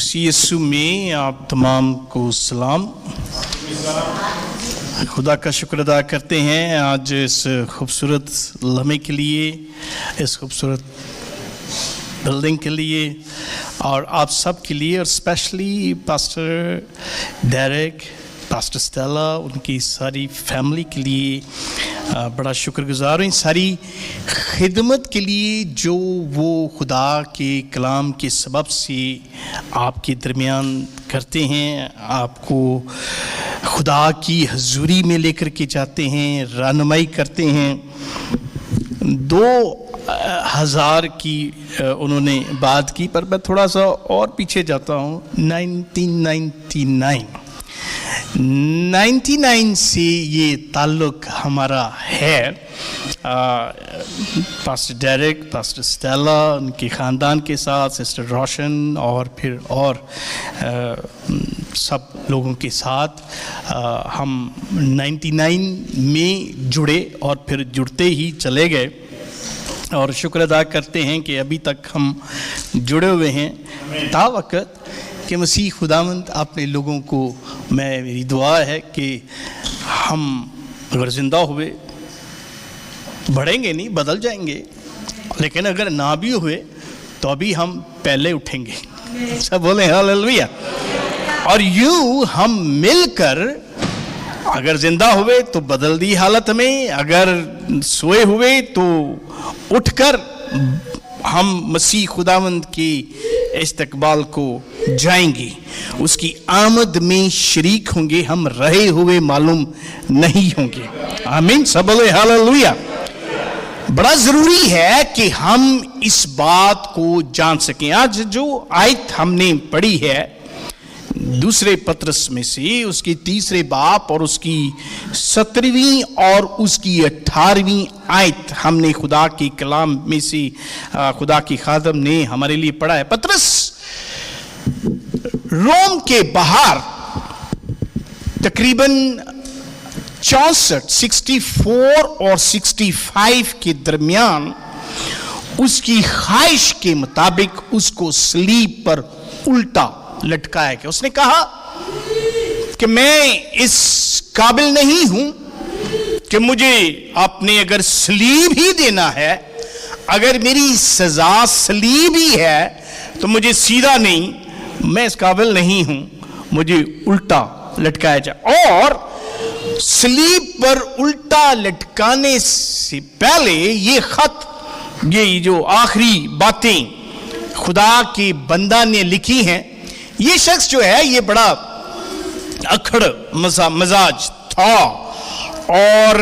उसी यीशु में आप तमाम को सलाम। खुदा का शुक्र अदा करते हैं आज इस खूबसूरत लम्हे के लिए, इस खूबसूरत बिल्डिंग के लिए और आप सब के लिए, और specially pastor Derek, pastor Stella, उनकी सारी फैमिली के लिए बड़ा शुक्रगुजार हूँ। इन सारी खिदमत के लिए जो वो खुदा के कलाम के सबब से आपके दरमियान करते हैं, आपको खुदा की हजूरी में लेकर के जाते हैं, रहनुमाई करते हैं। 2000 की उन्होंने बात की, पर मैं थोड़ा सा और पीछे जाता हूँ। 1999 से ये ताल्लुक़ हमारा है। पास्टर डेरेक, पास्टर स्टेला, उनके ख़ानदान के साथ, सिस्टर रोशन और फिर सब लोगों के साथ हम 99 में जुड़े और फिर जुड़ते ही चले गए और शुक्र अदा करते हैं कि अभी तक हम जुड़े हुए हैं। तावक़्त कि मसीह खुदावंद अपने लोगों को, मेरी दुआ है कि हम अगर ज़िंदा हुए, बढ़ेंगे नहीं, बदल जाएंगे, लेकिन अगर ना भी हुए तो अभी हम पहले उठेंगे। सब बोले हालेलुया। और यूँ हम मिलकर अगर ज़िंदा हुए तो बदल दी हालत में, अगर सोए हुए तो उठकर हम मसीह खुदावंद की इस्तकबाल को जाएंगे, उसकी आमद में शरीक होंगे, हम रहे हुए मालूम नहीं होंगे। आमीन। सब बोले हालेलुया। बड़ा ज़रूरी है कि हम इस बात को जान सकें। आज जो आयत हमने पढ़ी है दूसरे पत्रस में से, उसकी 3 बाब और उसकी 17वीं और उसकी 18वीं आयत हमने खुदा के कलाम में से खुदा की खादम ने हमारे लिए पढ़ा है। पत्रस रोम के बाहर तकरीबन 64 और 65 के दरमियान उसकी ख्वाहिश के मुताबिक उसको सलीब पर उल्टा लटकाया गया। उसने कहा कि मैं इस काबिल नहीं हूं कि मुझे आपने अगर सलीब ही देना है, अगर मेरी सजा सलीब ही है तो मुझे सीधा नहीं, मैं इस काबिल नहीं हूं, मुझे उल्टा लटकाया जाए। और सलीब पर उल्टा लटकाने से पहले ये खत, ये जो आखिरी बातें खुदा के बंदा ने लिखी हैं, ये शख्स जो है ये बड़ा अखड़ मजाज था। और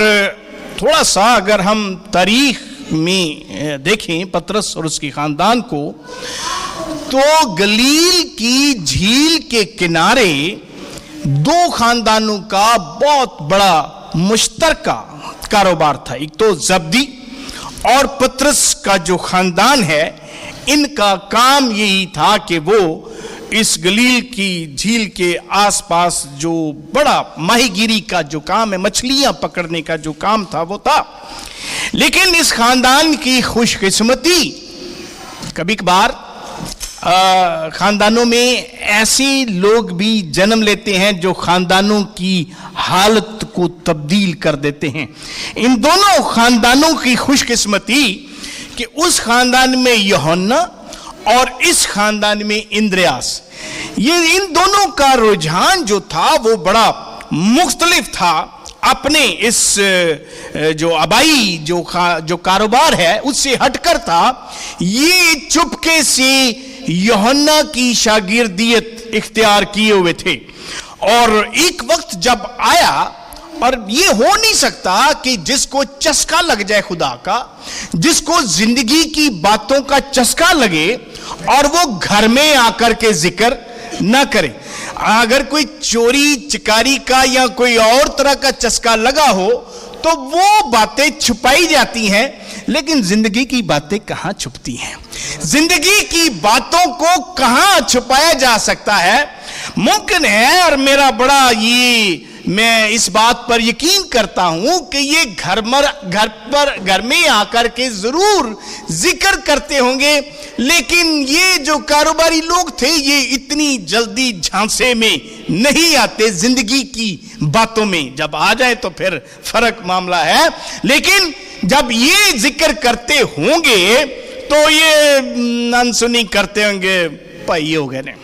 थोड़ा सा अगर हम तारीख में देखें पतरस और उसके ख़ानदान को, तो गलील की झील के किनारे 2 ख़ानदानों का बहुत बड़ा मुश्तरका कारोबार था। एक तो जब्दी और पतरस का जो ख़ानदान है, इनका काम यही था कि वो इस गलील की झील के आसपास जो बड़ा माहीगीरी का जो काम है, मछलियां पकड़ने का जो काम था वो था। लेकिन इस खानदान की खुशकिस्मती, कभी कभार खानदानों में ऐसे लोग भी जन्म लेते हैं जो खानदानों की हालत को तब्दील कर देते हैं। इन दोनों खानदानों की खुशकिस्मती कि उस खानदान में यूहन्ना और इस खानदान में इंद्रियास, ये इन दोनों का रुझान जो था वो बड़ा मुख्तलिफ था। अपने इस जो आबाई जो कारोबार है उससे हटकर था। ये चुपके से यूहन्ना की शागिर्दियत इख्तियार किए हुए थे। और एक वक्त जब आया, और ये हो नहीं सकता कि जिसको चस्का लग जाए खुदा का, जिसको जिंदगी की बातों का चस्का लगे और वो घर में आकर के जिक्र ना करे। अगर कोई चोरी चिकारी का या कोई और तरह का चस्का लगा हो तो वो बातें छुपाई जाती हैं, लेकिन जिंदगी की बातें कहाँ छुपती हैं? जिंदगी की बातों को कहाँ छुपाया जा सकता है? मुमकिन है, और मेरा बड़ा ये मैं इस बात पर यकीन करता हूं कि ये घर में आकर के जरूर जिक्र करते होंगे, लेकिन ये जो कारोबारी लोग थे ये इतनी जल्दी झांसे में नहीं आते जिंदगी की बातों में। जब आ जाए तो फिर फर्क मामला है, लेकिन जब ये जिक्र करते होंगे तो ये अनसुनी करते होंगे। भाई हो गए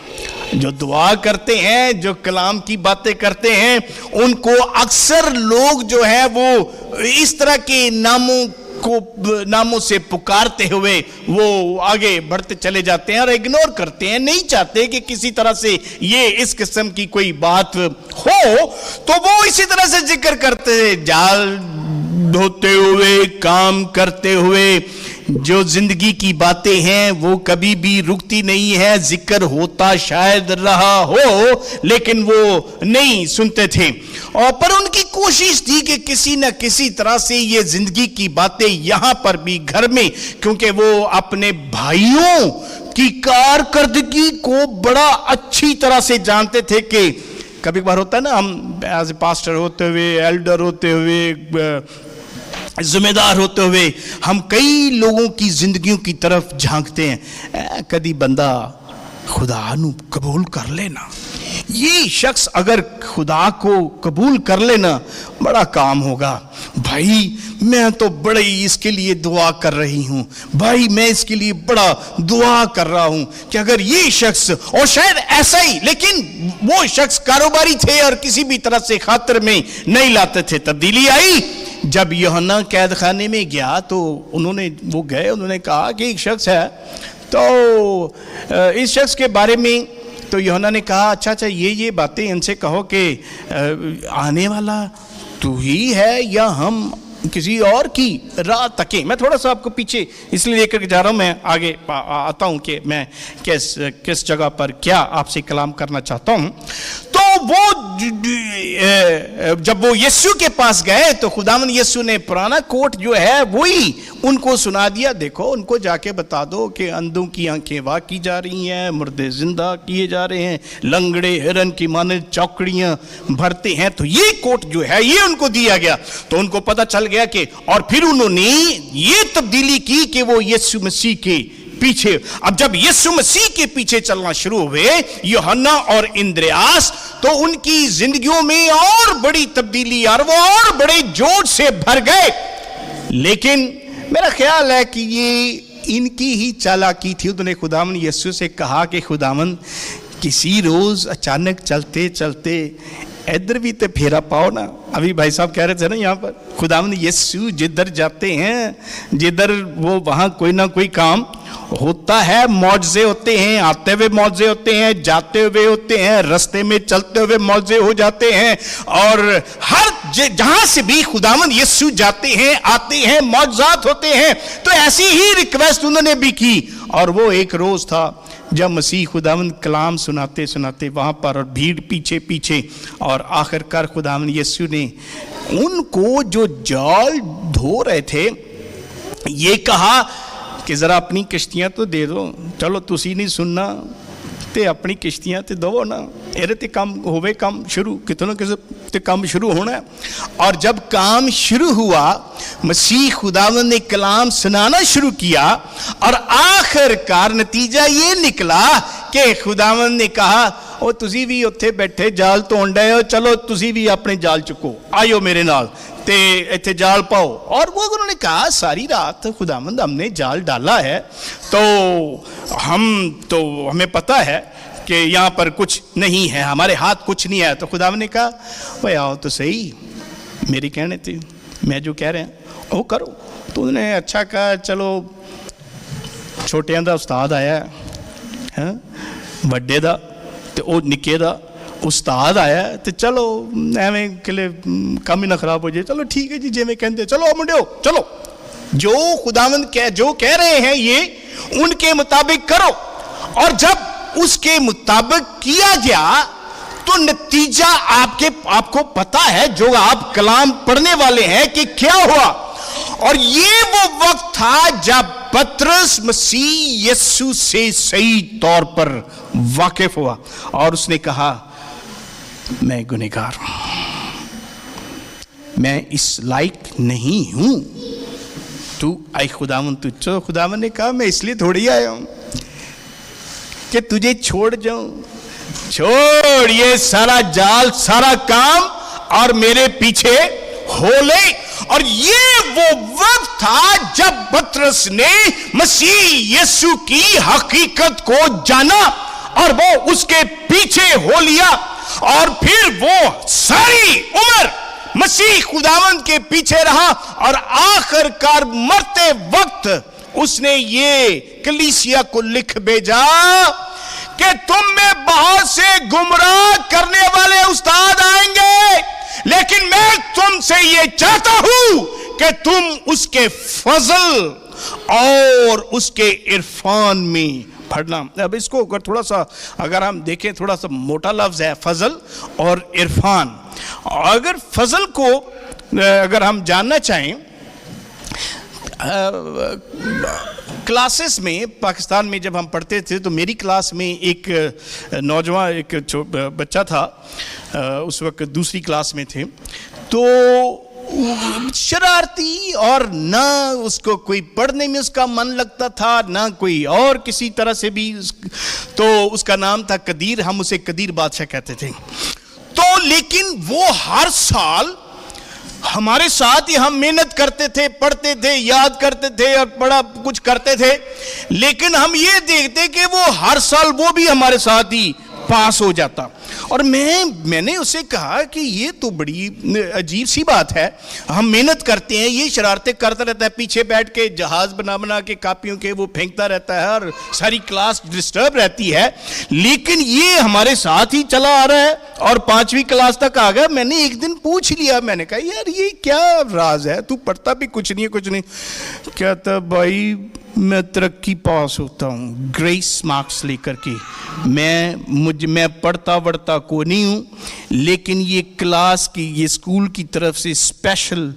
जो दुआ करते हैं, जो कलाम की बातें करते हैं, उनको अक्सर लोग जो है वो इस तरह के नामों से पुकारते हुए वो आगे बढ़ते चले जाते हैं और इग्नोर करते हैं, नहीं चाहते कि किसी तरह से ये इस किस्म की कोई बात हो। तो वो इसी तरह से जिक्र करते हैं, जाल धोते हुए, काम करते हुए, जो जिंदगी की बातें हैं वो कभी भी रुकती नहीं है। जिक्र होता शायद रहा हो लेकिन वो नहीं सुनते थे, और पर उनकी कोशिश थी कि किसी न किसी तरह से ये जिंदगी की बातें यहां पर भी घर में, क्योंकि वो अपने भाइयों की कारकर्दगी को बड़ा अच्छी तरह से जानते थे कि कभी बार होता है ना, हम एज ए पास्टर होते हुए, एल्डर होते हुए, जिम्मेदार होते हुए हम कई लोगों की जिंदगियों की तरफ झांकते हैं। कभी बंदा खुदा नू कबूल कर लेना, ये शख्स अगर खुदा को कबूल कर लेना बड़ा काम होगा। भाई मैं तो बड़े इसके लिए दुआ कर रही हूं, भाई मैं इसके लिए बड़ा दुआ कर रहा हूं कि अगर ये शख्स, और शायद ऐसा ही, लेकिन वो शख्स कारोबारी थे और किसी भी तरह से खातिर में नहीं लाते थे। तब्दीली आई जब यूहन्ना कैद खाने में गया तो उन्होंने कहा कि एक शख्स है, तो इस शख्स के बारे में तो यूहन्ना ने कहा अच्छा ये बातें इनसे कहो कि आने वाला तू ही है या हम किसी और की राह तके। मैं थोड़ा सा आपको पीछे इसलिए लेकर जा रहा हूं, मैं आगे आता हूं कि मैं किस जगह पर क्या आपसे कलाम करना चाहता हूं। तो वो जब वो यीशु के पास गए तो खुदावंद यीशु ने पुराना कोट जो है वही उनको सुना दिया। देखो उनको जाके बता दो कि अंधों की आंखें वाह की जा रही हैं, मुर्दे जिंदा किए जा रहे हैं, लंगड़े हिरन की माने चौकड़ियां भरते हैं। तो ये कोट जो है ये उनको दिया गया, तो उनको पता चल गया कि, और फिर उन्होंने ये तब्दीली की कि वो यीशु मसीह के पीछे, अब जब यीशु मसीह के पीछे चलना शुरू हुए यूहन्ना और इंद्रियास, तो उनकी जिंदगियों में और बड़ी तब्दीली और वो और बड़े जोश से भर गए। लेकिन मेरा ख्याल है कि ये इनकी ही चालाकी थी। उन्होंने खुदावंद यीशु से कहा कि खुदावंद किसी रोज अचानक चलते चलते इधर भी तो फेरा पाओ ना। अभी भाई साहब कह रहे थे ना यहाँ पर खुदावंद यीशु जिधर जाते हैं, जिधर वो वहां कोई ना कोई काम होता है, मौजज़े होते हैं, आते हुए मौजज़े होते हैं, जाते हुए होते हैं, रास्ते में चलते हुए मौजज़े हो जाते हैं, और हर जहां से भी खुदावंद यीशु जाते हैं आते हैं मौजज़ात होते हैं। तो ऐसी ही रिक्वेस्ट उन्होंने भी की, और वो एक रोज था जब मसीह खुदावंद कलाम सुनाते सुनाते वहां पर और भीड़ पीछे पीछे, और आखिरकार खुदावंद यीशु ने उनको जो जाल धो रहे थे ये कहा कि जरा अपनी किश्तियां तो दे दो। चलो तुसी नहीं सुनना ते अपनी किश्तियां ते दो ना, एरे ते काम होवे, काम शुरू कितने ना किसी ते काम शुरू होना है। और जब काम शुरू हुआ मसीह खुदावंद ने कलाम सुनाना शुरू किया, और आखिरकार नतीजा ये निकला कि खुदावंद ने कहा ओ तुसी भी उत्थे बैठे जाल धोण डए हो, चलो तुसी भी अपने जाल चुको, आयो मेरे नाल ते इत्थे जाल पाओ। और वो उन्होंने कहा सारी रात खुदावंद हमने जाल डाला है, तो हमें पता है कि यहाँ पर कुछ नहीं है, हमारे हाथ कुछ नहीं है। तो खुदावंद ने कहा भाई आओ तो सही, मेरी कहने थी, मैं जो कह रहे हैं वो करो। तो उन्होंने अच्छा कहा चलो छोटियां दा उस्ताद आया है, वड्डे दा ते ओ निक्के दा उस्ताद आया, तो चलो एवं किले काम ही ना खराब हो जाए, चलो ठीक है जी जिवें कहते, चलो मुंडियो चलो, जो खुदावंद जो कह रहे हैं ये उनके मुताबिक करो। और जब उसके मुताबिक किया गया तो नतीजा आपको पता है, जो आप कलाम पढ़ने वाले हैं कि क्या हुआ। और ये वो वक्त था जब पतरस मसीह यीशु से सही तौर पर वाकिफ हुआ और उसने कहा मैं गुनहगार हूं। میں اس لائق نہیں ہوں. تو اے خداوند تو خداوند نے کہا میں اس لیے تھوڑی آیا ہوں کہ تجھے چھوڑ جاؤں. چھوڑ یہ سارا جال سارا کام اور میرے پیچھے ہو لے. اور یہ وہ وقت تھا جب پطرس نے مسیح یسوع کی حقیقت کو جانا اور وہ اس کے پیچھے ہو لیا. اور پھر وہ ساری عمر مسیح خداوند کے پیچھے رہا اور آخر کار مرتے وقت اس نے یہ کلیسیا کو لکھ بھیجا کہ تم میں بہت سے گمراہ کرنے والے استاد آئیں گے، لیکن میں تم سے یہ چاہتا ہوں کہ تم اس کے فضل اور اس کے عرفان میں پڑھنا. اب اس کو تھوڑا سا اگر ہم دیکھیں، تھوڑا سا موٹا لفظ ہے فضل اور عرفان. اگر فضل کو اگر ہم جاننا چاہیں، کلاسز میں پاکستان میں جب ہم پڑھتے تھے تو میری کلاس میں ایک نوجوان ایک بچہ تھا، اس وقت دوسری کلاس میں تھے، تو شرارتی اور نہ اس کو کوئی پڑھنے میں اس کا من لگتا تھا نہ کوئی اور کسی طرح سے بھی. تو اس کا نام تھا قدیر، ہم اسے قدیر بادشاہ کہتے تھے. تو لیکن وہ ہر سال ہمارے ساتھ ہی ہم محنت کرتے تھے، پڑھتے تھے، یاد کرتے تھے اور بڑا کچھ کرتے تھے، لیکن ہم یہ دیکھتے کہ وہ ہر سال وہ بھی ہمارے ساتھ ہی پاس ہو جاتا. اور میں نے اسے کہا کہ یہ تو بڑی عجیب سی بات ہے، ہم محنت کرتے ہیں، یہ شرارتیں کرتا رہتا ہے، پیچھے بیٹھ کے جہاز بنا کے کاپیوں کے وہ پھینکتا رہتا ہے اور ساری کلاس ڈسٹرب رہتی ہے، لیکن یہ ہمارے ساتھ ہی چلا آ رہا ہے اور 5ویں کلاس تک آ گیا. میں نے ایک دن پوچھ لیا، میں نے کہا یار یہ کیا راز ہے، تو پڑھتا بھی کچھ نہیں. کہتا بھائی میں ترقی پاس ہوتا ہوں گریس مارکس لے کر کے، میں پڑھتا وڑھتا کو نہیں ہوں، لیکن یہ کلاس کی یہ اسکول کی طرف سے اسپیشل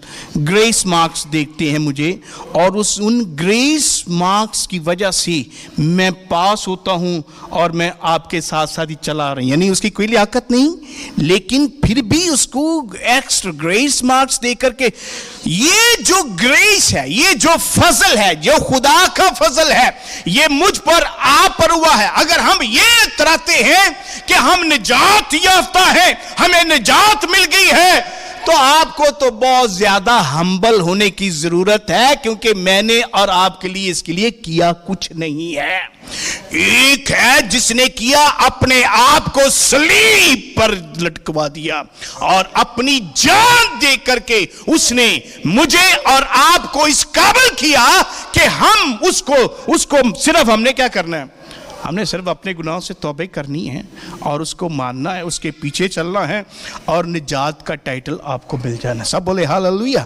گریس مارکس دیکھتے ہیں مجھے، اور ان گریس مارکس کی وجہ سے میں پاس ہوتا ہوں اور میں آپ کے ساتھ ساتھ ہی چلا رہا ہوں. یعنی اس کی کوئی لیاقت نہیں، لیکن پھر بھی اس کو ایکسٹرا گریس مارکس دے کر کے. یہ جو گریس ہے، یہ جو فضل ہے، جو خدا کا فضل ہے، یہ مجھ پر آپ پر ہوا ہے. اگر ہم یہ اتراتے ہیں کہ ہم نجات یافتہ ہیں، ہمیں نجات مل گئی ہے، تو آپ کو تو بہت زیادہ ہمبل ہونے کی ضرورت ہے، کیونکہ میں نے اور آپ کے لیے اس کے لیے کیا کچھ نہیں ہے. ایک ہے جس نے کیا، اپنے آپ کو صلیب پر لٹکوا دیا اور اپنی جان دے کر کے اس نے مجھے اور آپ کو اس قابل کیا کہ ہم اس کو صرف ہم نے کیا کرنا ہے، ہم نے صرف اپنے گناہوں سے توبہ کرنی ہے اور اس کو ماننا ہے، اس کے پیچھے چلنا ہے اور نجات کا ٹائٹل آپ کو مل جانا. سب بولے ہاللویہ.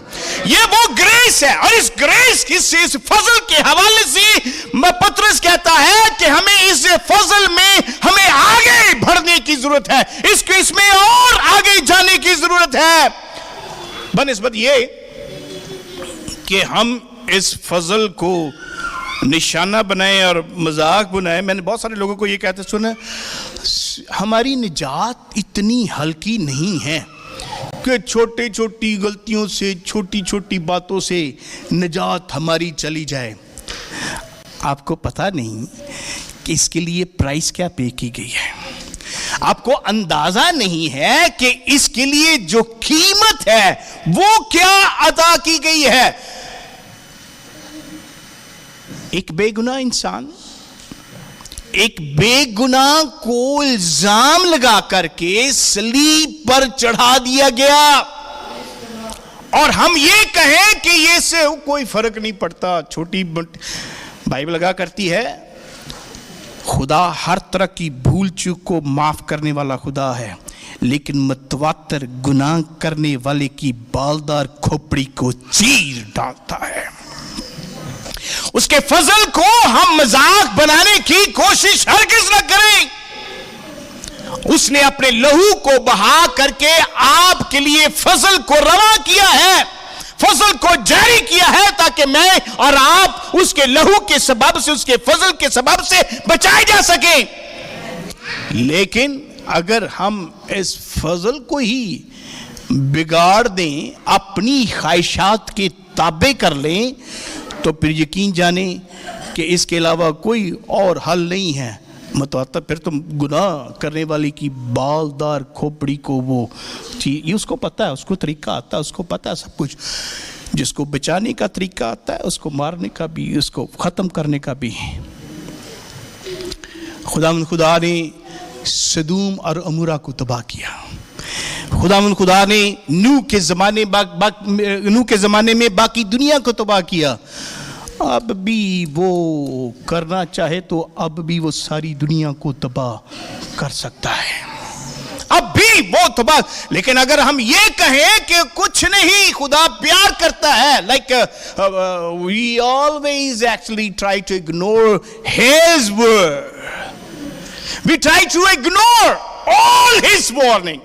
یہ وہ گریس ہے، اور اس گریس کی اس فضل کے حوالے سے پطرس کہتا ہے کہ ہمیں اس فضل میں ہمیں آگے بڑھنے کی ضرورت ہے، اس میں اور آگے جانے کی ضرورت ہے، بنسبت یہ کہ ہم اس فضل کو نشانہ بنائیں اور مذاق بنائیں. میں نے بہت سارے لوگوں کو یہ کہتے سنا، ہماری نجات اتنی ہلکی نہیں ہے کہ چھوٹی چھوٹی غلطیوں سے، چھوٹی چھوٹی باتوں سے نجات ہماری چلی جائے. آپ کو پتہ نہیں کہ اس کے لیے پرائس کیا پے کی گئی ہے. آپ کو اندازہ نہیں ہے کہ اس کے لیے جو قیمت ہے وہ کیا ادا کی گئی ہے. ایک بے گناہ انسان، ایک بے گناہ کو الزام لگا کر کے صلیب پر چڑھا دیا گیا، اور ہم یہ کہیں کہ یہ سے کوئی فرق نہیں پڑتا. چھوٹی بائبل لگا کرتی ہے، خدا ہر طرح کی بھول چوک کو معاف کرنے والا خدا ہے، لیکن متواتر گناہ کرنے والے کی بالدار کھوپڑی کو چیر ڈالتا ہے. اس کے فضل کو ہم مذاق بنانے کی کوشش ہرگز نہ کریں. اس نے اپنے لہو کو بہا کر کے آپ کے لیے فضل کو رواں کیا ہے، فضل کو جاری کیا ہے، تاکہ میں اور آپ اس کے لہو کے سبب سے، اس کے فضل کے سبب سے بچائے جا سکیں. لیکن اگر ہم اس فضل کو ہی बिगाड़ दें, अपनी ख्वाहिशात के ताबे कर लें, तो फिर यकीन जाने कि इसके अलावा कोई और हल नहीं है। मतलब फिर तुम गुनाह करने वाले की बालदार खोपड़ी को वो चीज, ये उसको पता है, उसको तरीका आता है, उसको पता है सब कुछ। जिसको बचाने का तरीका आता है, उसको मारने का भी, उसको ख़त्म करने का भी। खुदा ने सदूम और अमूरा को तबाह किया। खुदा ने नूह के ज़माने में बाकी दुनिया को तबाह किया। अब भी वो करना चाहे तो अब भी वो सारी दुनिया को तबाह कर सकता है, अब भी वो तबाह। लेकिन अगर हम ये कहें कि कुछ नहीं, खुदा प्यार करता है, like we always actually try to ignore his word, we try to ignore all his warning,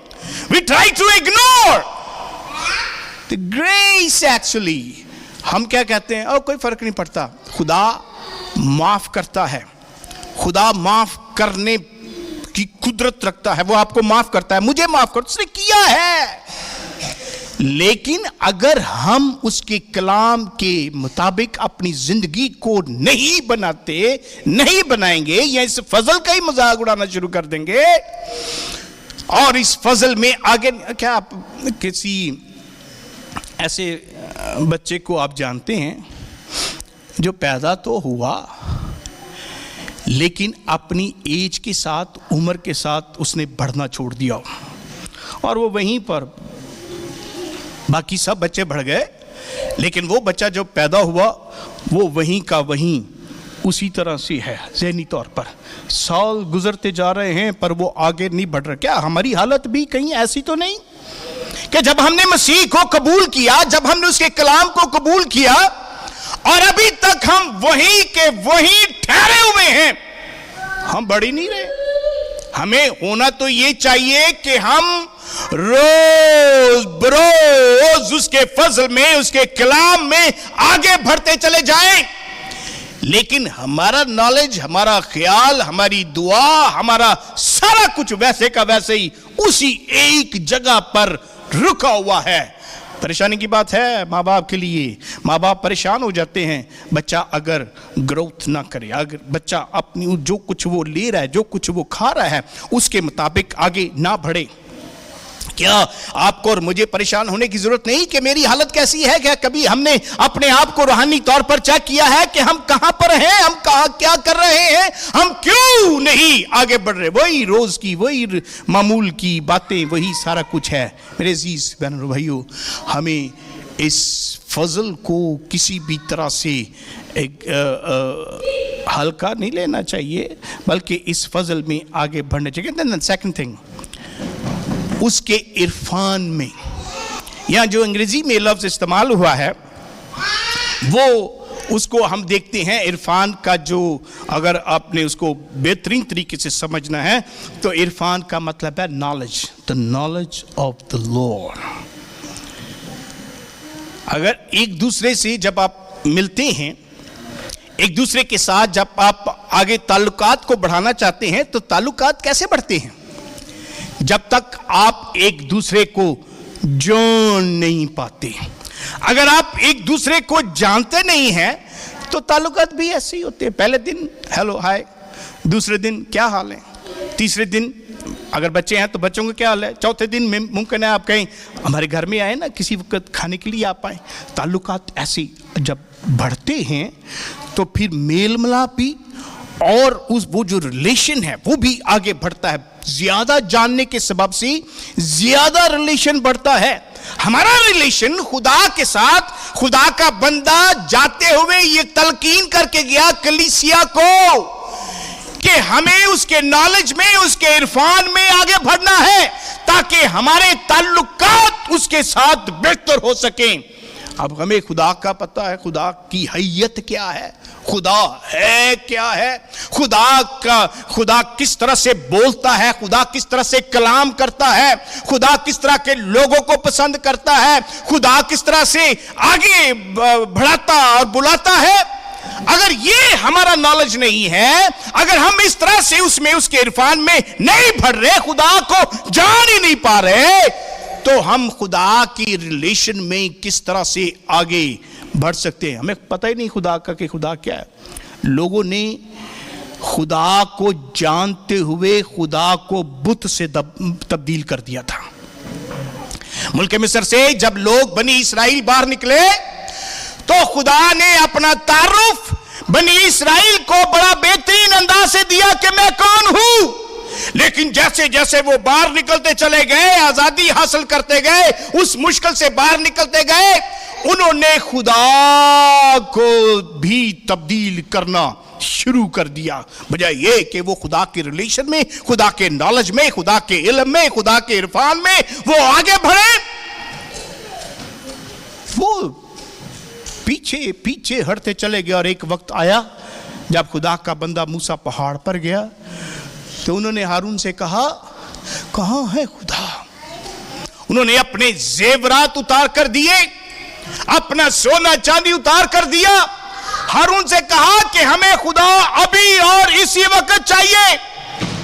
we try to ignore the grace. Actually हम क्या कहते हैं, और कोई फर्क नहीं पड़ता, खुदा माफ करता है, खुदा माफ करने की कुदरत रखता है, वो आपको माफ करता है, मुझे माफ कर, उसने किया है। लेकिन अगर हम उसके कलाम के मुताबिक अपनी जिंदगी को नहीं बनाते, नहीं बनाएंगे, या इस फजल का ही मजाक उड़ाना शुरू कर देंगे, और इस फजल में आगे क्या, आप किसी ऐसे बच्चे को आप जानते हैं जो पैदा तो हुआ लेकिन अपनी एज के साथ, उम्र के साथ उसने बढ़ना छोड़ दिया, और वो वहीं पर, बाकी सब बच्चे बढ़ गए लेकिन वो बच्चा जो पैदा हुआ वो वहीं का वहीं उसी तरह से है। ज़हनी तौर पर साल गुजरते जा रहे हैं पर वो आगे नहीं बढ़ रहा। क्या हमारी हालत भी कहीं ऐसी तो नहीं कि जब हमने मसीह को कबूल किया, जब हमने उसके कलाम को कबूल किया और अभी तक हम वहीं के वहीं ठहरे हुए हैं, हम बढ़ ही नहीं रहे। हमें होना तो ये चाहिए कि हम रोज बरोज उसके फजल में, उसके कलाम में आगे बढ़ते चले जाएं। लेकिन हमारा नॉलेज, हमारा ख्याल, हमारी दुआ, हमारा सारा कुछ वैसे का वैसे ही उसी एक जगह पर रुका हुआ है। परेशानी की बात है माँ बाप के लिए। माँ बाप परेशान हो जाते हैं बच्चा अगर ग्रोथ ना करे, अगर बच्चा अपनी जो कुछ वो ले रहा है, जो कुछ वो खा रहा है, उसके मुताबिक आगे ना बढ़े। क्या आपको और मुझे परेशान होने की जरूरत नहीं कि मेरी हालत कैसी है? क्या कभी हमने अपने आप को रूहानी तौर पर चेक किया है कि हम कहां पर हैं, हम कहां क्या कर रहे हैं, हम क्यों नहीं आगे बढ़ रहे? वही रोज की, वही मामूल की बातें, वही सारा कुछ है। मेरे अजीज बहनों और भाइयों, हमें इस फजल को किसी भी तरह से हल्का नहीं लेना चाहिए, बल्कि इस फजल में आगे बढ़ना चाहिए। देन सेकंड थिंग, उसके इरफान में, यहाँ जो अंग्रेजी में लफ्ज इस्तेमाल हुआ है वो उसको हम देखते हैं इरफान का, जो अगर आपने उसको बेहतरीन तरीके से समझना है तो इरफान का मतलब है knowledge, the knowledge of the Lord. अगर एक दूसरे से जब आप मिलते हैं, एक दूसरे के साथ जब आप आगे ताल्लुकात को बढ़ाना चाहते हैं, तो ताल्लुकात कैसे बढ़ते हैं? जब तक आप एक दूसरे को जान नहीं पाते। अगर आप एक दूसरे को जानते नहीं हैं तो ताल्लुकात भी ऐसे ही होते हैं। पहले दिन हेलो हाय, दूसरे दिन क्या हाल है, तीसरे दिन अगर बच्चे हैं तो बच्चों का क्या हाल है, चौथे दिन मुमकिन है आप कहीं हमारे घर में आए ना, किसी वक्त खाने के लिए आप आए। ताल्लुकात ऐसे जब बढ़ते हैं तो फिर मेल मिलाप भी और उस वो जो रिलेशन है वो भी आगे बढ़ता है। ज्यादा जानने के सबब से ज्यादा रिलेशन बढ़ता है। हमारा रिलेशन खुदा के साथ, खुदा का बंदा जाते हुए ये तलकीन करके गया कलीसिया को कि हमें उसके नॉलेज में, उसके इरफान में आगे बढ़ना है ताकि हमारे ताल्लुकात उसके साथ बेहतर हो सकें। अब हमें खुदा का पता है, खुदा की हैयत क्या है, खुदा है क्या है, खुदा किस तरह से बोलता है, खुदा किस तरह से कलाम करता है, खुदा किस तरह के लोगों को पसंद करता है, खुदा किस तरह से आगे बढ़ाता और बुलाता है। अगर ये हमारा नॉलेज नहीं है, अगर हम इस तरह से उसमें, उसके इरफान में नहीं बढ़ रहे, खुदा को जान ही नहीं पा रहे, تو ہم خدا کی ریلیشن میں کس طرح سے آگے بڑھ سکتے ہیں. ہمیں پتہ ہی نہیں خدا کا کہ خدا کیا ہے. لوگوں نے خدا کو جانتے ہوئے خدا کو بت سے تبدیل کر دیا تھا. ملک مصر سے جب لوگ بنی اسرائیل باہر نکلے تو خدا نے اپنا تعارف بنی اسرائیل کو بڑا بہترین انداز سے دیا کہ میں کون ہوں. لیکن جیسے جیسے وہ باہر نکلتے چلے گئے, آزادی حاصل کرتے گئے, اس مشکل سے باہر نکلتے گئے, انہوں نے خدا کو بھی تبدیل کرنا شروع کر دیا, بجائے یہ کہ وہ خدا کی ریلیشن میں, خدا کے نالج میں, خدا کے علم میں, خدا کے عرفان میں وہ آگے بڑھے. وہ پیچھے پیچھے ہٹتے چلے گئے. اور ایک وقت آیا جب خدا کا بندہ موسیٰ پہاڑ پر گیا تو انہوں نے ہارون سے کہا, کہاں ہے خدا؟ انہوں نے اپنے زیورات اتار کر دیے, اپنا سونا چاندی اتار کر دیا. ہارون سے کہا کہ ہمیں خدا ابھی اور اسی وقت چاہیے.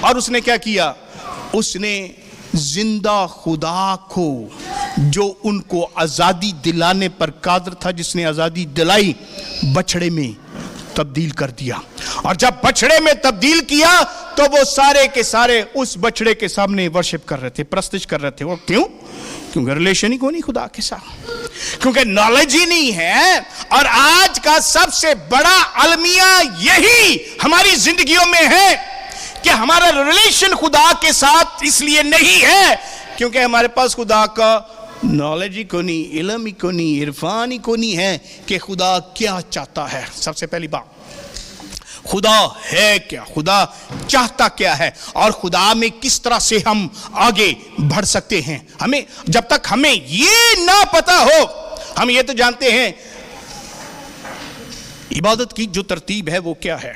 اور اس نے کیا کیا؟ اس نے زندہ خدا کو, جو ان کو آزادی دلانے پر قادر تھا, جس نے آزادی دلائی, بچڑے میں تبدیل کر دیا. اور جب بچڑے میں تبدیل کیا تو وہ سارے کے سارے اس بچڑے کے سامنے ورشپ کر رہے تھے, پرستش کر رہے تھے. وہ کیوں؟ کیونکہ ریلیشن ہی کو نہیں خدا کے ساتھ, کیونکہ نالج ہی نہیں ہے. اور آج کا سب سے بڑا المیہ یہی ہماری زندگیوں میں ہے کہ ہمارا ریلیشن خدا کے ساتھ اس لیے نہیں ہے کیونکہ ہمارے پاس خدا کا نالج ہی کو نہیں, علم ہی کو نہیں, عرفان ہی کو نہیں ہے کہ خدا کیا چاہتا ہے. سب سے پہلی بات, خدا ہے کیا, خدا چاہتا کیا ہے, اور خدا میں کس طرح سے ہم آگے بڑھ سکتے ہیں. ہمیں جب تک ہمیں یہ نہ پتا ہو, ہم یہ تو جانتے ہیں عبادت کی جو ترتیب ہے وہ کیا ہے.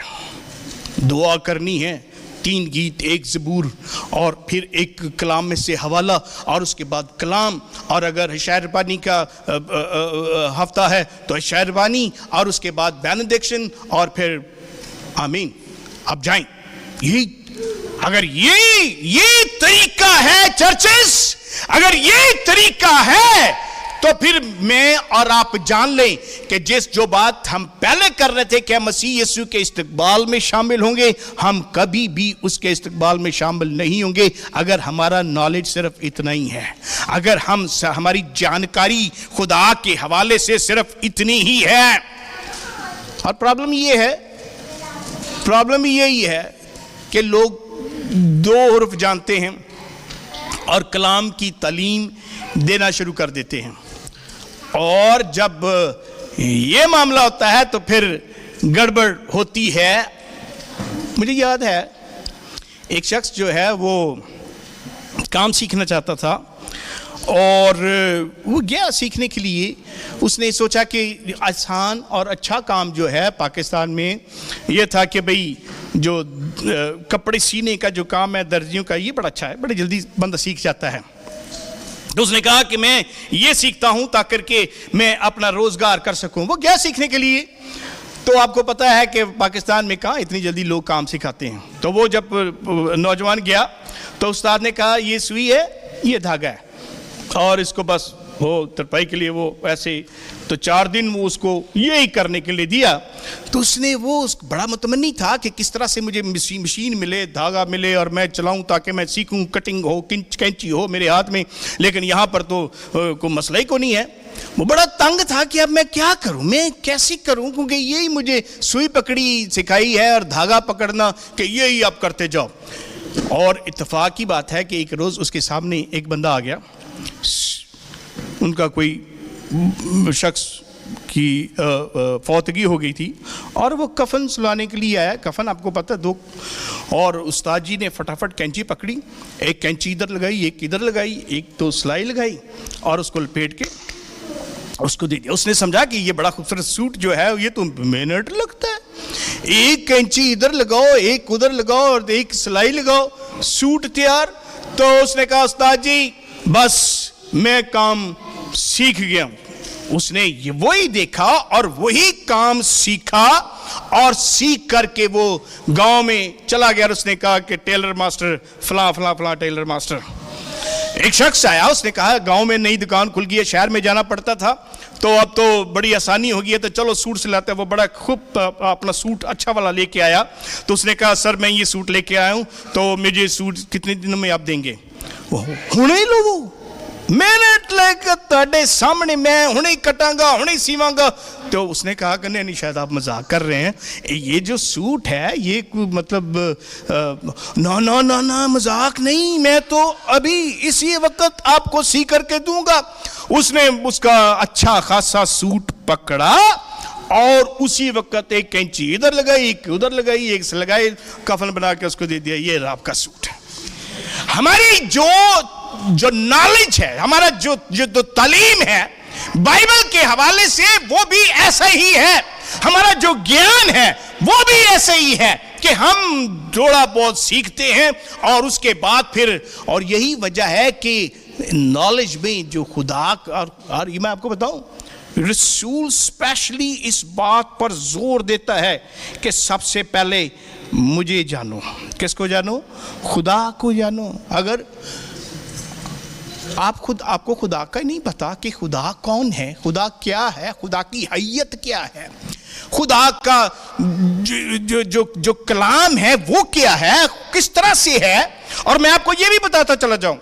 دعا کرنی ہے, 3 گیت, 1 زبور, اور پھر ایک کلام میں سے حوالہ, اور اس کے بعد کلام, اور اگر شعر بانی کا ہفتہ ہے تو شعر بانی, اور اس کے بعد بینیڈکشن, اور پھر آمین. اب جائیں. اگر یہ طریقہ ہے چرچز, اگر یہ طریقہ ہے تو پھر میں اور آپ جان لیں کہ جو بات ہم پہلے کر رہے تھے کہ ہم مسیح یسوع کے استقبال میں شامل ہوں گے, ہم کبھی بھی اس کے استقبال میں شامل نہیں ہوں گے اگر ہمارا نالج صرف اتنا ہی ہے, اگر ہماری جانکاری خدا کے حوالے سے صرف اتنی ہی ہے. اور پرابلم یہی ہے کہ لوگ 2 حرف جانتے ہیں اور کلام کی تعلیم دینا شروع کر دیتے ہیں, اور جب یہ معاملہ ہوتا ہے تو پھر گڑبڑ ہوتی ہے. مجھے یاد ہے ایک شخص جو ہے وہ کام سیکھنا چاہتا تھا, اور وہ گیا سیکھنے کے لیے. اس نے سوچا کہ آسان اور اچھا کام جو ہے پاکستان میں یہ تھا کہ بھئی جو کپڑے سینے کا جو کام ہے درزیوں کا, یہ بڑا اچھا ہے, بڑی جلدی بندہ سیکھ جاتا ہے. تو اس نے کہا کہ میں یہ سیکھتا ہوں تاکہ کہ میں اپنا روزگار کر سکوں. وہ گیا سیکھنے کے لیے. تو آپ کو پتہ ہے کہ پاکستان میں کہاں اتنی جلدی لوگ کام سکھاتے ہیں. تو وہ جب نوجوان گیا تو استاد نے کہا یہ سوئی ہے, یہ دھاگا ہے, اور اس کو بس وہ ترپائی کے لیے وہ ایسے. تو 4 دن وہ اس کو یہی کرنے کے لیے دیا. تو اس نے وہ بڑا متمنی تھا کہ کس طرح سے مجھے مشین ملے, دھاگا ملے, اور میں چلاؤں تاکہ میں سیکھوں, کٹنگ ہو, کینچی ہو میرے ہاتھ میں. لیکن یہاں پر تو کوئی مسئلہ ہی کو نہیں ہے. وہ بڑا تنگ تھا کہ اب میں کیا کروں, میں کیسے کروں, کیونکہ یہی مجھے سوئی پکڑی سکھائی ہے اور دھاگا پکڑنا کہ یہی آپ کرتے جاؤ. اور اتفاق کی بات ہے کہ ایک روز اس کے سامنے ایک بندہ آ گیا. ان کا کوئی شخص کی فوتگی ہو گئی تھی, اور وہ کفن سلانے کے لیے آیا. کفن آپ کو پتہ ہے 2, اور استاد جی نے فٹافٹ کینچی پکڑی, ایک کینچی ادھر لگائی, ایک ادھر لگائی, ایک تو سلائی لگائی, اور اس کو لپیٹ کے اس کو دے دیا. اس نے سمجھا کہ یہ بڑا خوبصورت سوٹ جو ہے یہ تو منٹ لگتا ہے, ایک کینچی ادھر لگاؤ, ایک ادھر لگاؤ, اور ایک سلائی لگاؤ, سوٹ تیار. تو اس نے کہا استاد جی بس میں کام سیکھ گیا ہوں. اس نے وہی دیکھا اور وہی کام سیکھا, اور سیکھ کر کے وہ گاؤں میں چلا گیا. اور اس نے کہا کہ ٹیلر ماسٹر فلاں فلاں فلاں ٹیلر ماسٹر. एक शख्स आया, उसने कहा गांव में नई दुकान खुल गई है, शहर में जाना पड़ता था, तो अब तो बड़ी आसानी हो गई है, तो चलो सूट सिलाते हैं। वो बड़ा खूब अपना सूट अच्छा वाला लेके आया। तो उसने कहा सर मैं ये सूट लेके आया हूँ, तो मुझे सूट कितने दिनों में आप देंगे? वो हुणे लो, वो मिनट लेकर ਤੁਹਾਡੇ सामने मैं हुणे कटांगा, हुणे सीवांगा। तो उसने कहा कि नहीं शायद आप मजाक कर रहे हैं, ये जो सूट है ये मतलब ना ना ना ना मजाक नहीं, मैं तो अभी इसी वक्त आपको सी करके दूंगा। उसने उसका अच्छा खासा सूट पकड़ा और उसी वक्त एक कैंची इधर लगाई, एक उधर लगाई, एक से लगाई, कफन बना के उसको दे दिया, ये आपका सूट है। हमारी जो नॉलेज है, हमारा जो तालीम है बाइबल के हवाले से, वो भी ऐसा ही है। हमारा जो ज्ञान है वो भी ऐसा ही है कि हम थोड़ा बहुत सीखते हैं और उसके बाद फिर, और यही वजह है कि नॉलेज में जो खुदा और ये मैं आपको बताऊं, रसूल स्पेशली इस बात पर जोर देता है कि सबसे पहले मुझे जानो। किसको जानो? खुदा को जानो। अगर आपको खुदा का नहीं पता कि खुदा कौन है, खुदा क्या है, खुदा की हैयत क्या है, खुदा का जो कलाम है वो क्या है, किस तरह से है। और मैं आपको ये भी बताता चला जाऊं,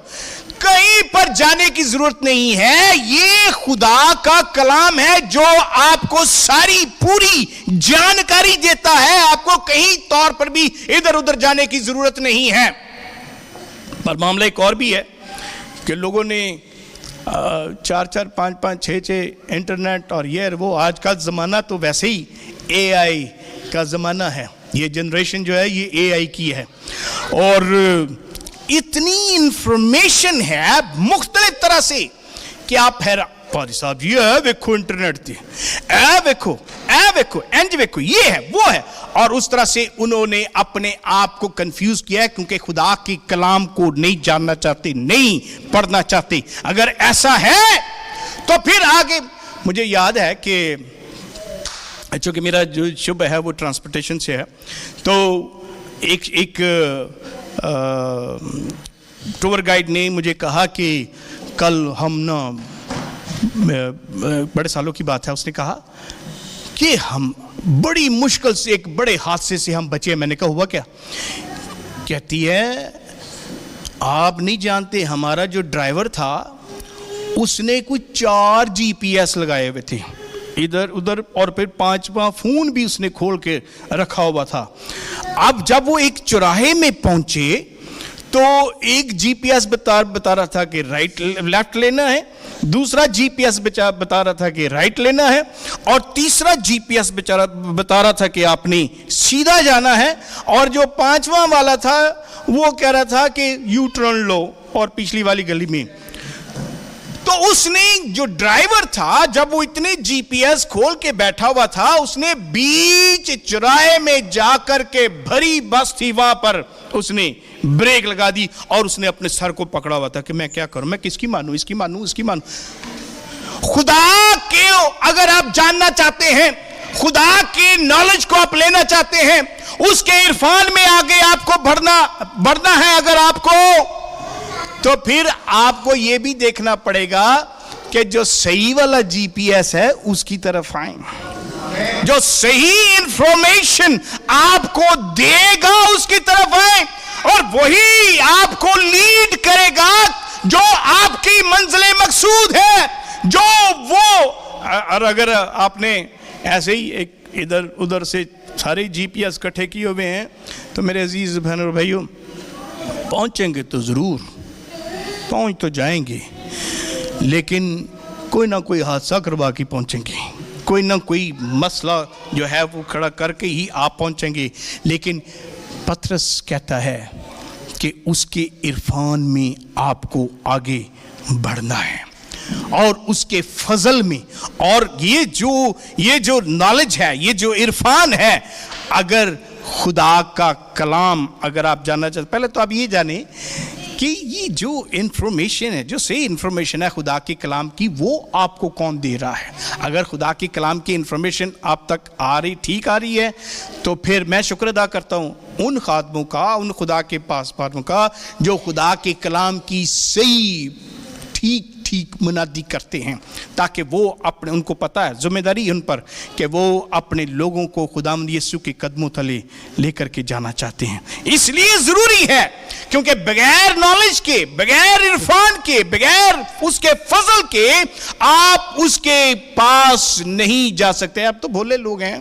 कहीं पर जाने की जरूरत नहीं है, ये खुदा का कलाम है जो आपको सारी पूरी जानकारी देता है। आपको कहीं तौर पर भी इधर उधर जाने की जरूरत नहीं है। पर मामला एक और भी है कि लोगों ने 4-4, 5-5, 6-6 इंटरनेट और ये वो, आज का ज़माना तो वैसे ही AI का ज़माना है। ये जनरेशन जो है ये AI की है और इतनी इंफॉर्मेशन है मुख्तलिफ तरह से कि आप हैरान, पादी साहब ये है देखो इंटरनेट थी, ए देखो एंज देखो, ये है वो है। और उस तरह से उन्होंने अपने आप को कंफ्यूज किया है, क्योंकि खुदा के कलाम को नहीं जानना चाहते, नहीं पढ़ना चाहते। अगर ऐसा है तो फिर आगे, मुझे याद है कि चूंकि मेरा जो शुभ है वो ट्रांसपोर्टेशन से है, तो एक टूर गाइड ने मुझे कहा कि कल हम ना, बड़े सालों की बात है, उसने कहा कि हम बड़ी मुश्किल से एक बड़े हादसे से हम बचे। मैंने कहा हुआ क्या? कहती है आप नहीं जानते, हमारा जो ड्राइवर था उसने कुछ 4 GPS लगाए हुए थे इधर उधर, और फिर 5वां फोन भी उसने खोल के रखा हुआ था। अब जब वो एक चौराहे में पहुंचे तो एक GPS बता रहा था कि लेफ्ट लेना है, दूसरा GPS बता रहा था कि राइट लेना है, और तीसरा GPS बता रहा था कि आपने सीधा जाना है, और जो 5वां वाला था वो कह रहा था कि यू टर्न लो और पिछली वाली गली में। तो उसने, जो ड्राइवर था, जब वो इतने GPS खोल के बैठा हुआ था, उसने बीच चौराहे में जाकर के, भरी बस थी वहां पर, उसने ब्रेक लगा दी और उसने अपने सर को पकड़ा हुआ था कि मैं क्या करूं, मैं किसकी मानूं, इसकी मानूं, उसकी मानूं। खुदा के अगर आप जानना चाहते हैं, खुदा की नॉलेज को आप लेना चाहते हैं, उसके इरफान में आगे आपको बढ़ना है अगर आपको, तो फिर आपको यह भी देखना पड़ेगा कि जो सही वाला GPS है उसकी तरफ आए, जो सही इंफॉर्मेशन आपको देगा उसकी तरफ आए, और वही आपको लीड करेगा जो आपकी मंजिल मकसूद है, जो वो। और अगर आपने ऐसे ही एक इधर उधर से सारे GPS इकट्ठे किए हुए हैं, तो मेरे अजीज बहन और भाइयों, पहुंचेंगे तो जरूर, पहुंच तो जाएंगे, लेकिन कोई ना कोई हादसा करवा के पहुंचेंगे, कोई ना कोई मसला जो है वो खड़ा करके ही आप पहुंचेंगे। लेकिन पतरस कहता है कि उसके इरफान में आपको आगे बढ़ना है और उसके फजल में, और ये जो नॉलेज है, ये जो इरफान है, अगर खुदा का कलाम अगर आप जानना चाहते, पहले तो आप ये जाने کہ یہ جو انفارمیشن ہے, جو صحیح انفارمیشن ہے خدا کے کلام کی, وہ آپ کو کون دے رہا ہے. اگر خدا کے کلام کی انفارمیشن آپ تک آ رہی, ٹھیک آ رہی ہے, تو پھر میں شکر ادا کرتا ہوں ان خادموں کا, ان خدا کے پاسبانوں کا جو خدا کے کلام کی صحیح ٹھیک منادی کرتے ہیں, تاکہ وہ اپنے, ان کو پتہ ہے, ذمہ داری ان پر کہ وہ اپنے لوگوں کو خداوند یسوع کے قدموں تلے لے کر کے جانا چاہتے ہیں. اس لیے ضروری ہے, کیونکہ بغیر نالج کے, بغیر عرفان کے, بغیر اس کے فضل کے آپ اس کے پاس نہیں جا سکتے. آپ تو بھولے لوگ ہیں,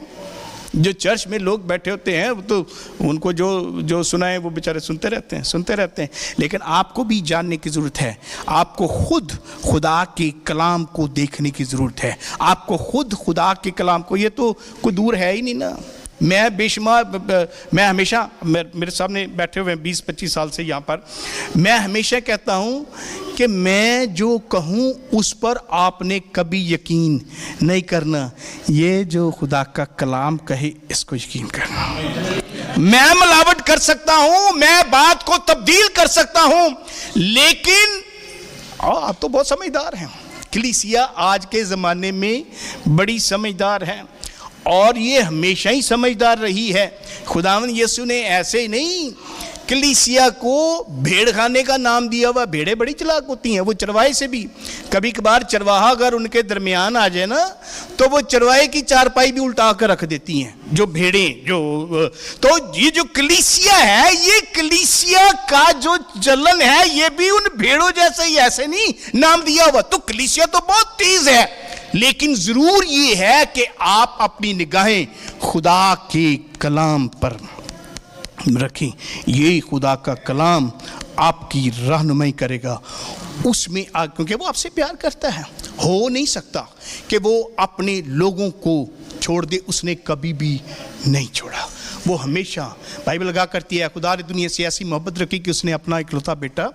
جو چرچ میں لوگ بیٹھے ہوتے ہیں, تو ان کو جو سنائیں وہ بیچارے سنتے رہتے ہیں. لیکن آپ کو بھی جاننے کی ضرورت ہے, آپ کو خود خدا کے کلام کو دیکھنے کی ضرورت ہے, آپ کو خود خدا کے کلام کو, یہ تو کوئی دور ہے ہی نہیں نا. میں بے شمار, میں ہمیشہ, میرے سامنے بیٹھے ہوئے ہیں 20-25 سال سے یہاں پر, میں ہمیشہ کہتا ہوں کہ میں جو کہوں اس پر آپ نے کبھی یقین نہیں کرنا, یہ جو خدا کا کلام کہے اس کو یقین کرنا. میں ملاوٹ کر سکتا ہوں, میں بات کو تبدیل کر سکتا ہوں, لیکن آپ تو بہت سمجھدار ہیں. کلیسیا آج کے زمانے میں بڑی سمجھدار ہے, اور یہ ہمیشہ ہی سمجھدار رہی ہے. خداوند یسوع نے ایسے ہی نہیں کلیسیا کو بھیڑ خانے کا نام دیا ہوا. بھیڑیں بڑی چلاک ہوتی ہیں, وہ چرواہے سے بھی, کبھی کبھار چرواہا اگر ان کے درمیان آ جائے نا, تو وہ چرواہے کی چارپائی بھی الٹا کر رکھ دیتی ہیں, جو بھیڑیں جو. تو یہ جو کلیسیا ہے, یہ کلیسیا کا جو چلن ہے, یہ بھی ان بھیڑوں جیسے ہی, ایسے نہیں نام دیا ہوا. تو کلیسیا تو بہت تیز ہے, لیکن ضرور یہ ہے کہ آپ اپنی نگاہیں خدا کے کلام پر رکھیں. یہ خدا کا کلام آپ کی رہنمائی کرے گا اس میں, کیونکہ وہ آپ سے پیار کرتا ہے. ہو نہیں سکتا کہ وہ اپنے لوگوں کو چھوڑ دے, اس نے کبھی بھی نہیں چھوڑا. وہ ہمیشہ, بائبل لگا کرتی ہے, خدا نے دنیا سے ایسی محبت رکھی کہ اس نے اپنا اکلوتا بیٹا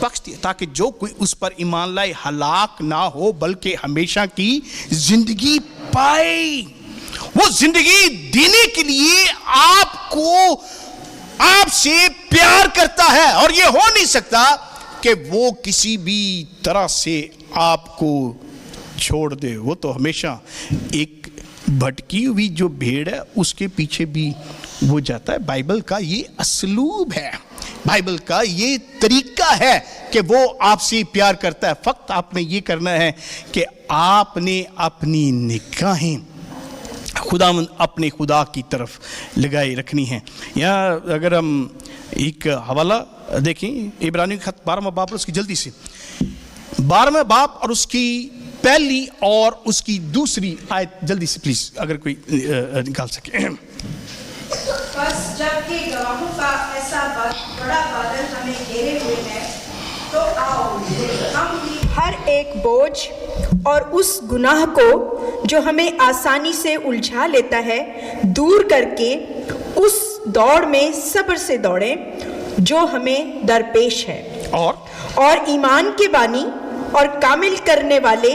بخش دیا, تاکہ جو کوئی اس پر ایمان لائے ہلاک نہ ہو بلکہ ہمیشہ کی زندگی پائے. وہ زندگی دینے کے لیے آپ سے پیار کرتا ہے, اور یہ ہو نہیں سکتا کہ وہ کسی بھی طرح سے آپ کو چھوڑ دے. وہ تو ہمیشہ ایک بھٹکی ہوئی جو بھیڑ ہے اس کے پیچھے بھی وہ جاتا ہے. بائبل کا یہ اسلوب ہے, بائبل کا یہ طریقہ ہے کہ وہ آپ سے پیار کرتا ہے. فقط آپ نے یہ کرنا ہے کہ آپ نے اپنی نگاہیں اپنے خدا کی طرف لگائی رکھنی ہیں. یہاں اگر ہم ایک حوالہ دیکھیں, عبرانیوں کے خط 12واں باب, اس کی جلدی سے 12واں باب اور اس کی پہلی اور اس کی دوسری آیت, جلدی سے پلیز اگر کوئی نکال سکے. بس جب کہ گواہوں کا ایسا بڑا بادل ہمیں گھیرے ہوئے ہے, تو آؤ ہم بھی ہر ایک بوجھ اور اس گناہ کو جو ہمیں آسانی سے الجھا لیتا ہے دور کر کے اس دوڑ میں صبر سے دوڑیں جو ہمیں درپیش ہے, اور ایمان کے بانی اور کامل کرنے والے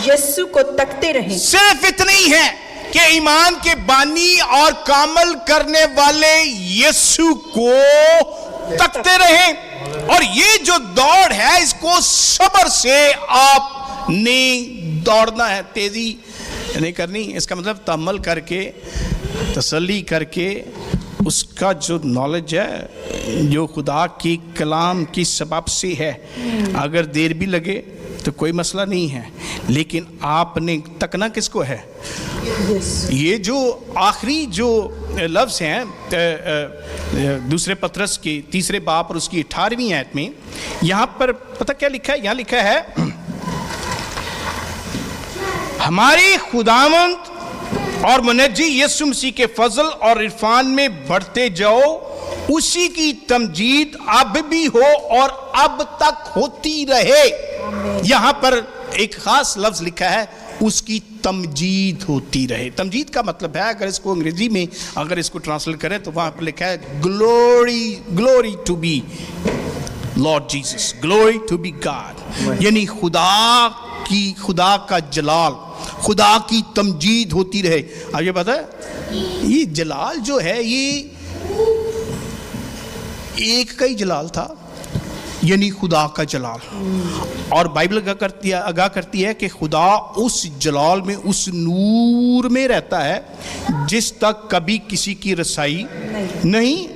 یسوع کو تکتے رہیں. صرف اتنا ہی ہے کہ ایمان کے بانی اور کامل کرنے والے یسوع کو تکتے رہیں, اور یہ جو دوڑ ہے اس کو صبر سے آپ نے دوڑنا ہے, تیزی نہیں کرنی. اس کا مطلب تحمل کر کے, تسلی کر کے, اس کا جو نالج ہے جو خدا کی کلام کی سبب سے ہے, اگر دیر بھی لگے تو کوئی مسئلہ نہیں ہے, لیکن آپ نے تکنا کس کو ہے. یہ جو آخری جو لفظ ہیں دوسرے پطرس کے 3 باب اور اس کی 18ویں آیت میں, یہاں پر پتہ کیا لکھا ہے, یہاں لکھا ہے ہمارے خداوند اور منجی یسوع مسیح کے فضل اور عرفان میں بڑھتے جاؤ, اسی کی تمجید اب بھی ہو اور اب تک ہوتی رہے. یہاں پر ایک خاص لفظ لکھا ہے, اس کی تمجید ہوتی رہے. تمجید کا مطلب ہے, اگر اس کو انگریزی میں اگر اس کو ٹرانسلیٹ کریں تو وہاں پر لکھا ہے glory to be Lord Jesus, glory to be God, یعنی خدا کا جلال, خدا کی تمجید ہوتی رہے. اب یہ پتہ ہے یہ جلال جو ہے یہ ایک کا ہی جلال تھا, यानी खुदा का जलाल। और बाइबल आगाह करती है कि खुदा उस जलाल में, उस नूर में रहता है जिस तक कभी किसी की रसाई नहीं।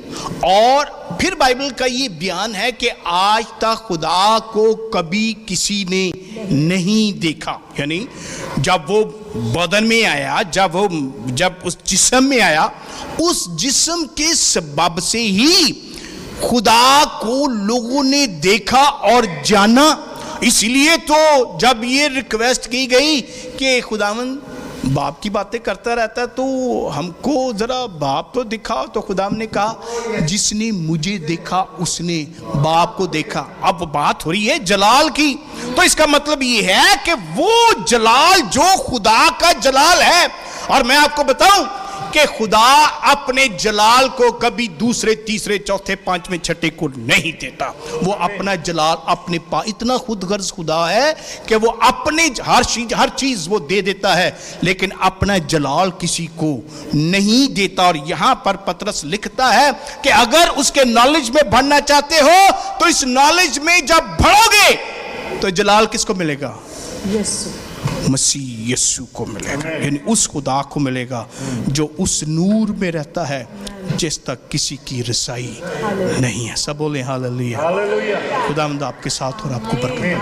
और फिर बाइबल का ये बयान है कि आज तक खुदा को कभी किसी ने नहीं देखा। यानी जब वो बदन में आया, जब उस जिस्म में आया, उस जिस्म के सबब से ही खुदा को लोगों ने देखा और जाना। इसलिए तो जब ये रिक्वेस्ट की गई कि खुदावन बाप की बातें करता रहता है तो हमको जरा बाप तो दिखाओ, तो खुदावन ने कहा जिसने मुझे देखा उसने बाप को देखा। अब बात हो रही है जलाल की, तो इसका मतलब ये है कि वो जलाल जो खुदा का जलाल है। और मैं आपको बताऊं कि खुदा अपने जलाल को कभी दूसरे, तीसरे, चौथे, पांचवें, छठे को नहीं देता। वो अपना जलाल अपने इतना खुदगर्ज खुदा है कि वो अपने हर चीज वो दे देता है, लेकिन अपना जलाल किसी को नहीं देता। और यहां पर पतरस लिखता है कि अगर उसके नॉलेज में बढ़ना चाहते हो तो इस नॉलेज में जब बढ़ोगे तो जलाल किसको मिलेगा? मसीह यीशु को मिलेगा, यानी उस खुदा को मिलेगा जो उस नूर में रहता है जिस तक किसी की रसाई नहीं है। सब बोले हालेलुया। खुदावंद आपके साथ और आपको बरकत दे।